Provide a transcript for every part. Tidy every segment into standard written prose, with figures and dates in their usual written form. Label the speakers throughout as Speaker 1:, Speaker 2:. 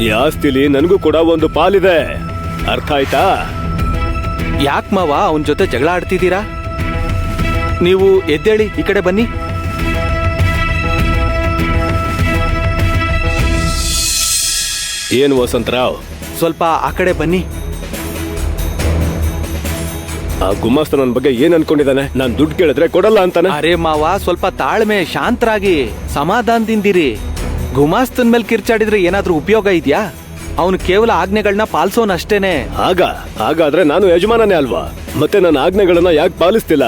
Speaker 1: ಈ ಆಸ್ತಿಲಿ ನನಗೂ ಕೂಡ ಒಂದು ಪಾಲಿದೆ, ಅರ್ಥ ಆಯ್ತಾ?
Speaker 2: ಯಾಕ್ ಮಾವ ಅವನ್ ಜೊತೆ ಜಗಳ ಆಡ್ತಿದ್ದೀರಾ? ನೀವು ಎದ್ದೇಳಿ, ಈ ಕಡೆ ಬನ್ನಿ.
Speaker 1: ಏನು ವಸಂತರಾವ್,
Speaker 2: ಸ್ವಲ್ಪ ಆ ಕಡೆ ಬನ್ನಿ.
Speaker 1: ಆ ಗುಮಾಸ್ತ ನನ್ನ ಬಗ್ಗೆ ಏನ್ ಅನ್ಕೊಂಡಿದ್ದಾನೆ? ನಾನ್ ದುಡ್ಡು ಕೇಳಿದ್ರೆ ಕೊಡಲ್ಲ ಅಂತಾನೆ.
Speaker 2: ಅರೆ ಮಾವ, ಸ್ವಲ್ಪ ತಾಳ್ಮೆ, ಶಾಂತರಾಗಿ ಸಮಾಧಾನದಿಂದಿರಿ. ಗುಮಾಸ್ತನ್ ಮೇಲೆ ಕಿರ್ಚಾಡಿದ್ರೆ ಏನಾದ್ರೂ ಉಪಯೋಗ ಇದೆಯಾ? ಅವನು ಕೇವಲ ಆಜ್ಞೆಗಳನ್ನ ಪಾಲಿಸೋನಷ್ಟೇನೆ.
Speaker 1: ಹಾಗಾದ್ರೆ ನಾನು ಯಜಮಾನನೇ ಅಲ್ವಾ? ಮತ್ತೆ ನನ್ನ ಆಜ್ಞೆಗಳನ್ನ ಯಾಕೆ ಪಾಲಿಸ್ತಿಲ್ಲ?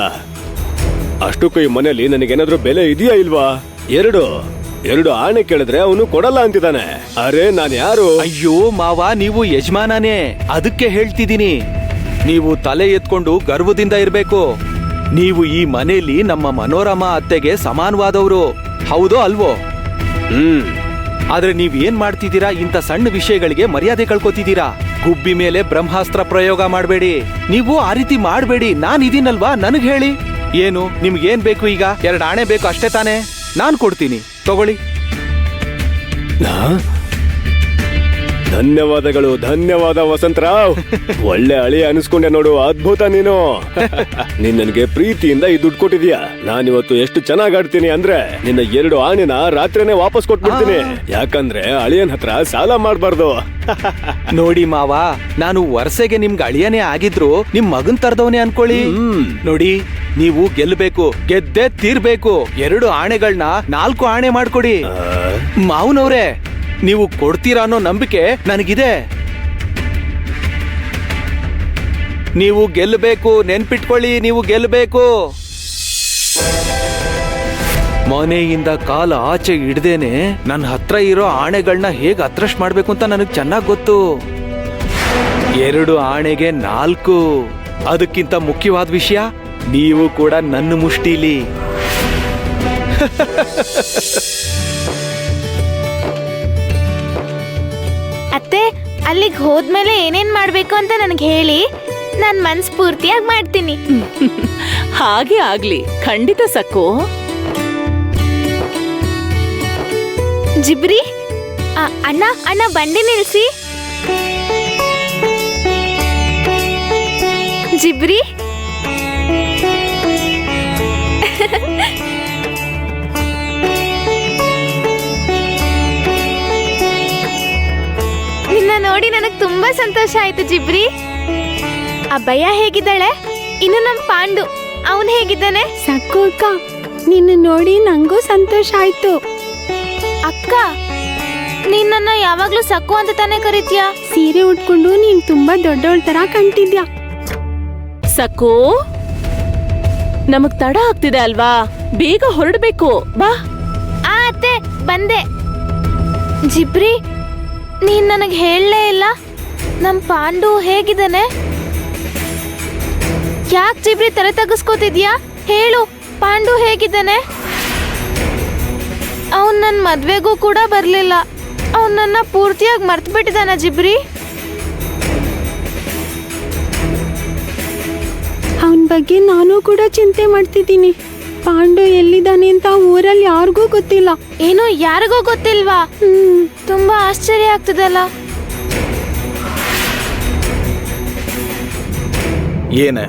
Speaker 1: ಅಷ್ಟಕ್ಕೂ ಈ ಮನೆಯಲ್ಲಿ ನನಗೇನಾದ್ರೂ ಬೆಲೆ ಇದೆಯಾ ಇಲ್ವಾ? ಎರಡು ಆಣೆ ಕೇಳಿದ್ರೆ ಅವನು ಕೊಡಲ್ಲ ಅಂತಿದ್ದಾನೆ. ಅರೆ ನಾನು ಯಾರು?
Speaker 2: ಅಯ್ಯೋ ಮಾವ, ನೀವು ಯಜಮಾನನೇ, ಅದಕ್ಕೆ ಹೇಳ್ತಿದ್ದೀನಿ. ನೀವು ತಲೆ ಎತ್ಕೊಂಡು ಗರ್ವದಿಂದ ಇರ್ಬೇಕು. ನೀವು ಈ ಮನೆಯಲ್ಲಿ ನಮ್ಮ ಮನೋರಮಾ ಅತ್ತೆಗೆ ಸಮಾನವಾದವರು, ಹೌದೋ ಅಲ್ವೋ? ಆದ್ರೆ ನೀವ್ ಏನ್ ಮಾಡ್ತಿದ್ದೀರಾ? ಇಂಥ ಸಣ್ಣ ವಿಷಯಗಳಿಗೆ ಮರ್ಯಾದೆ ಕಳ್ಕೊತಿದ್ದೀರಾ. ಗುಬ್ಬಿ ಮೇಲೆ ಬ್ರಹ್ಮಾಸ್ತ್ರ ಪ್ರಯೋಗ ಮಾಡಬೇಡಿ. ನೀವು ಆ ರೀತಿ ಮಾಡಬೇಡಿ. ನಾನ್ ಇದೀನಲ್ವಾ, ನನಗ್ ಹೇಳಿ. ಏನು ನಿಮ್ಗೇನ್ ಬೇಕು ಈಗ? 2 ಆಣೆ ಬೇಕು ಅಷ್ಟೇ ತಾನೇ? ನಾನ್ ಕೊಡ್ತೀನಿ, ತಗೊಳ್ಳಿ.
Speaker 1: ಧನ್ಯವಾದ ವಸಂತರಾವ್. ಒಳ್ಳೆ ಅಳಿ ಅನಿಸ್ಕೊಂಡೆ ನೋಡು, ಅದ್ಭುತ ನೀನು. ನೀನ್ ನನಗೆ ಪ್ರೀತಿಯಿಂದ ಈ ದುಡ್ಡು ಕೊಟ್ಟಿದ್ಯಾ. ನಾನಿವತ್ತು ಎಷ್ಟು ಚೆನ್ನಾಗ್ ಆಡ್ತೀನಿ ಅಂದ್ರೆ ನಿನ್ನ 2 ಆಣೆನ ರಾತ್ರಿನೇ ವಾಪಸ್ ಕೊಟ್ಬಿಡ್ತೀನಿ. ಯಾಕಂದ್ರೆ ಅಳಿಯನ್ ಹತ್ರ ಸಾಲ ಮಾಡ್ಬಾರ್ದು.
Speaker 2: ನೋಡಿ ಮಾವ, ನಾನು ವರ್ಷಗೆ ನಿಮ್ಗೆ ಅಳಿಯನೇ ಆಗಿದ್ರು ನಿಮ್ ಮಗನ್ ತರದವನೇ ಅನ್ಕೊಳ್ಳಿ. ನೋಡಿ, ನೀವು ಗೆಲ್ಲಬೇಕು, ಗೆದ್ದೇ ತೀರ್ಬೇಕು. 2 ಆಣೆಗಳನ್ನ 4 ಆಣೆ ಮಾಡ್ಕೊಡಿ. ಮಾವನವ್ರೆ, ನೀವು ಕೊಡ್ತೀರಾ ಅನ್ನೋ ನಂಬಿಕೆ ನನಗಿದೆ. ನೀವು ಗೆಲ್ಲಬೇಕು, ನೆನ್ಪಿಟ್ಕೊಳ್ಳಿ, ನೀವು ಗೆಲ್ಲಬೇಕು. ಮನೆಯಿಂದ ಕಾಲ ಆಚೆ ಇಡ್ದೇನೆ ನನ್ನ ಹತ್ರ ಇರೋ ಆಣೆಗಳನ್ನ ಹೇಗ್ ಅತ್ರಶ್ ಮಾಡ್ಬೇಕು ಅಂತ ನನಗ್ ಚೆನ್ನಾಗ್ ಗೊತ್ತು. 2 ಆಣೆಗೆ 4. ಅದಕ್ಕಿಂತ ಮುಖ್ಯವಾದ ವಿಷಯ, ನೀವು ಕೂಡ ನನ್ನ ಮುಷ್ಟಿಲಿ.
Speaker 3: ಅತ್ತೆ, ಅಲ್ಲಿಗೆ ಹೋದ್ಮೇಲೆ ಏನೇನ್ ಮಾಡ್ಬೇಕು ಅಂತ ನನಗೆ ಹೇಳಿ, ನಾನ್ ಮನಸ್ಫೂರ್ತಿಯಾಗಿ ಮಾಡ್ತೀನಿ.
Speaker 4: ಹಾಗೆ ಆಗ್ಲಿ, ಖಂಡಿತ ಸಕ್ಕು.
Speaker 3: ಜಿಬ್ರಿ, ಅಣ್ಣ ಬಂಡಿ ನಿಲ್ಸಿ. ಜಿಬ್ರಿ, ನಿನ್ನ ನೋಡಿ ನನಗ್ ತುಂಬಾ ಸಂತೋಷ ಆಯ್ತು ಜಿಬ್ರಿ. ಅಬ್ಬಯ್ಯ ಹೇಗಿದ್ದಾಳೆ? ಇನ್ನು ನಮ್ ಪಾಂಡು, ಅವನ್ ಹೇಗಿದ್ದಾನೆ?
Speaker 5: ಸಕ್ಕು ಅಕ್ಕ, ನಿನ್ನ ನೋಡಿ ನಂಗೂ ಸಂತೋಷ ಆಯ್ತು.
Speaker 3: ಅಕ್ಕ, ನೀನ್ ನನ್ನ ಯಾವಾಗ್ಲೂ ಸಕ್ಕು ಅಂತ ತಾನೇ ಕರೀತೀಯ?
Speaker 5: ಸೀರೆ ಉಟ್ಕೊಂಡು ನೀನ್ ತುಂಬಾ ದೊಡ್ಡವಳ ತರ ಕಾಣ್ತಿದ್ಯಾ.
Speaker 4: ಸಕ್ಕು, ನಮಗ್ ತಡ ಆಗ್ತಿದೆ ಅಲ್ವಾ, ಬೇಗ ಹೊರಡ್ಬೇಕು, ಬಾ.
Speaker 3: ಅತ್ತೆ, ಬಂದೆ. ಜಿಬ್ರಿ, ನೀನ್ ನನಗ್ ಹೇಳಲೇ ಇಲ್ಲ, ನಮ್ ಪಾಂಡು ಹೇಗಿದ್ದಾನೆ? ಯಾಕೆ ಜಿಬ್ರಿ ತಲೆ ತಗ್ಗಿಸ್ಕೋತಿದ್ಯಾ? ಹೇಳು, ಪಾಂಡು ಹೇಗಿದ್ದಾನೆ? ಅವನ್ ನನ್ ಮದ್ವೆಗೂ ಕೂಡ ಬರ್ಲಿಲ್ಲ. ಅವನ್ ನನ್ನ ಪೂರ್ತಿಯಾಗಿ ಮರ್ತು ಬಿಟ್ಟಿದಾನ ಜಿಬ್ರಿ.
Speaker 5: ಅವನ ಬಗ್ಗೆ ನಾನು ಕೂಡ ಚಿಂತೆ ಮಾಡ್ತಿದ್ದೀನಿ. ಪಾಂಡು ಎಲ್ಲಿದ್ದಾನೆ ಅಂತ ಊರಲ್ಲಿ ಯಾರಿಗೂ ಗೊತ್ತಿಲ್ಲ.
Speaker 3: ಏನು, ಯಾರಿಗೂ ಗೊತ್ತಿಲ್ವಾ? ತುಂಬಾ ಆಶ್ಚರ್ಯ ಆಗ್ತದಲ್ಲ.
Speaker 2: ಏನೇ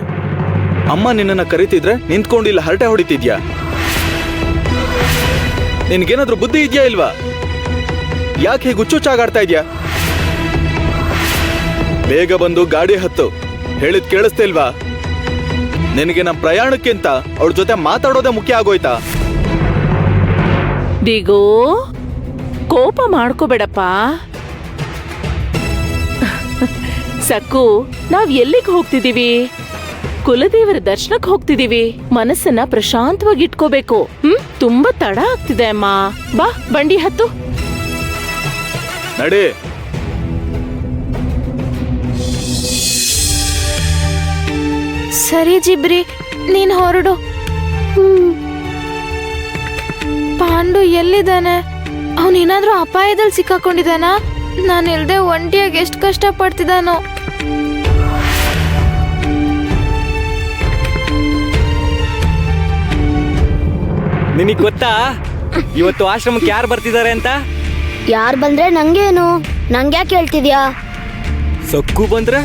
Speaker 2: ಅಮ್ಮ ನಿನ್ನನ್ನ ಕರೀತಿದ್ರೆ ನಿಂತ್ಕೊಂಡಿಲ್ಲ ಹರಟೆ ಹೊಡಿತಿದ್ಯಾ? ನಿನ್ಗೇನಾದ್ರೂ ಬುದ್ಧಿ ಇದೆಯಾ ಇಲ್ವಾ? ಯಾಕೆ ಹೀಗೆ ಹುಚ್ಚುಚ್ಚಾಗಾಡ್ತಾ ಇದ್ಯಾ? ಬೇಗ ಬಂದು ಗಾಡಿ ಹತ್ತು. ಹೇಳಿದ್ ಕೇಳಿಸ್ತಾ ಇಲ್ವಾ? ನಿನಗೆ ನಮ್ಮ ಪ್ರಯಾಣಕ್ಕಿಂತ ಅವಳ ಜೊತೆ ಮಾತಾಡೋದೇ ಮುಖ್ಯ ಆಗೋಯ್ತಾ?
Speaker 4: ದಿಗೋ, ಕೋಪ ಮಾಡ್ಕೋಬೇಡಪ್ಪ. ಸಕ್ಕು, ನಾವ್ ಎಲ್ಲಿಗೆ ಹೋಗ್ತಿದೀವಿ? ಕುಲದೇವರ ದರ್ಶನಕ್ಕೆ ಹೋಗ್ತಿದೀವಿ. ಮನಸ್ಸನ್ನ ಪ್ರಶಾಂತವಾಗಿ ಇಟ್ಕೋಬೇಕು. ತುಂಬಾ ತಡ ಆಗ್ತಿದೆ ಅಮ್ಮ. ಬಾ, ಬಂಡಿ ಹತ್ತು.
Speaker 2: ನಡಿ.
Speaker 3: ಸರಿ ಜಿಬ್ರಿ, ನೀನ್ ಹೊರಡು. ಪಾಂಡು ಎಲ್ಲಿದ್ದಾನೆ? ಅವನೇನಾದ್ರೂ ಅಪಾಯದಲ್ಲಿ ಸಿಕ್ಕಾಕೊಂಡಿದ್ದಾನ? ನಾನಿಲ್ದೆ ಒಂಟಿಯಾಗಿ ಎಷ್ಟು ಕಷ್ಟ ಪಡ್ತಿದ್ದಾನೋ.
Speaker 6: ನಿನಗ್ ಗೊತ್ತಾ ಇವತ್ತು ಆಶ್ರಮಕ್ಕೆ ಯಾರು ಬರ್ತಿದ್ದಾರೆ ಅಂತ?
Speaker 7: ಯಾರು ಬಂದ್ರೆ ನಂಗೇನು?
Speaker 6: ನಂಗ್ಯಾಕೆ ಹೇಳ್ತಿದ್ಯಾ?
Speaker 2: ಸಕ್ಕು ಬಂದ್ರೆ